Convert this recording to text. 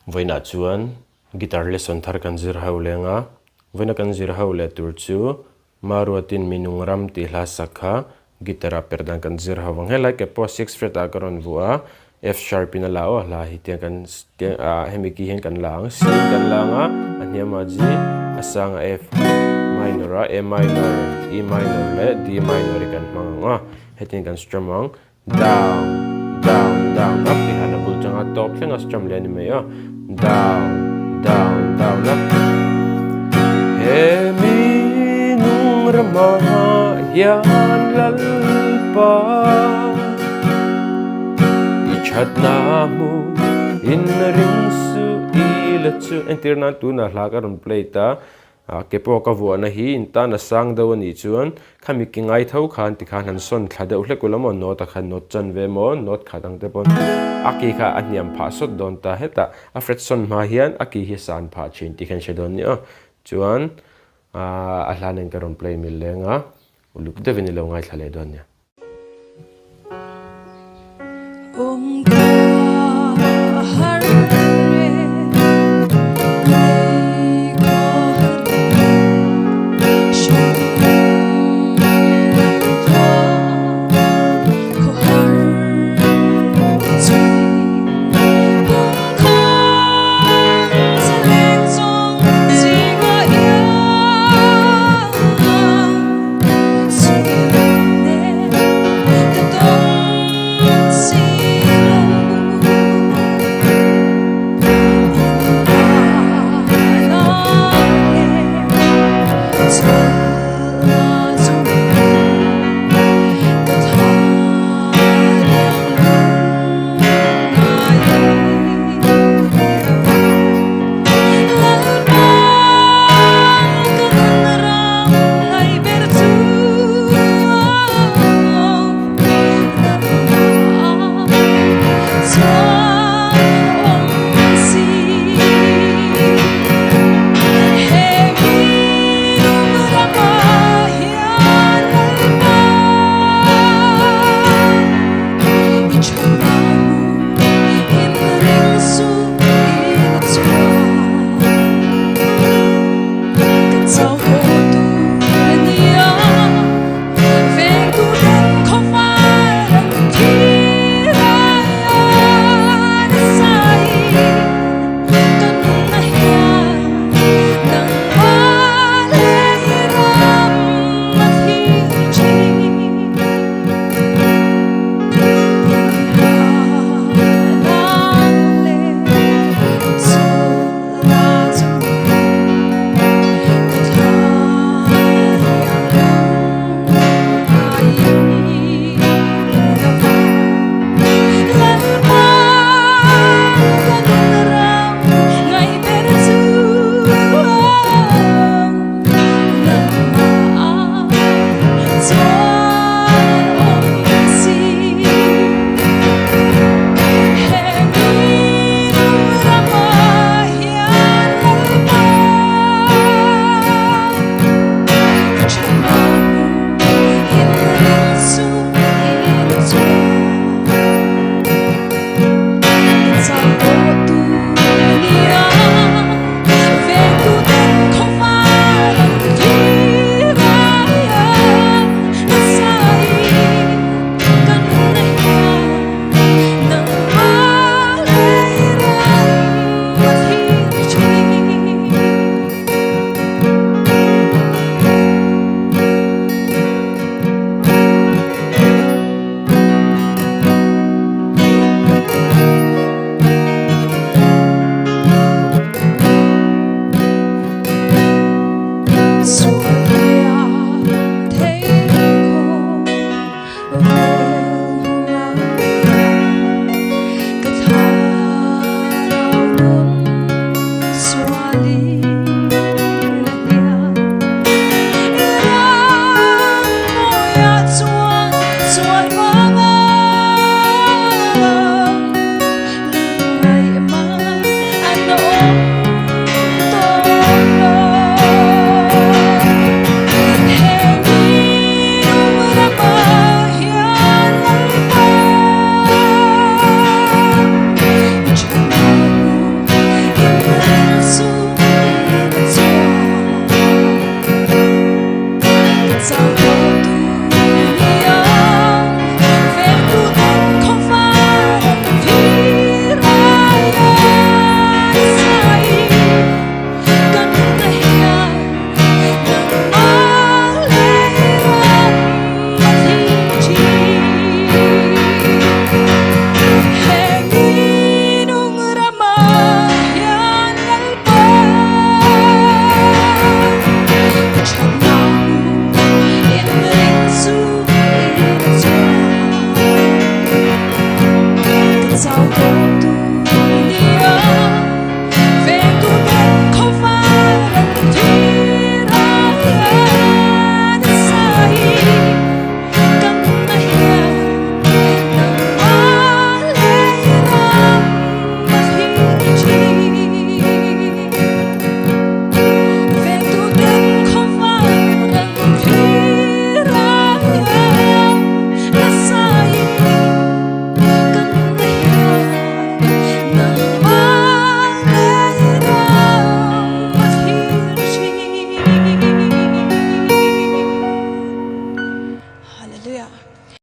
Voina chuan guitar lesson thar kan zir haulenga voina kan zir haule tur chu maruatin minungram ti hla sakha gitara perdan kan zir hawang he like po 6 fret a karon vua F sharp in la o hla hi tiang kan hemiki hen kan lang C kan langa aniama G asang F minor A minor E minor le D minor kan manga hetin kan strumang down down down up ti hana bul changa top thenga strum le ni me yo down down down up he minung rama yan lalpa ichat namu in ring su ilachu entirna tu na hlakaron play ta kepo ka vo na hi in ta na sang do ni chuan khami kingai thau khan ti khan han son thada ule kulamo not a khan not chan ve mo not khadang te pon aki kha aniam pha sot don ta heta a fret son ma hian aki hi san pha chin ti khan shedon ni chuan a hlanen karon play mil lenga uluk de veni lo ngai thlale don nya Yeah.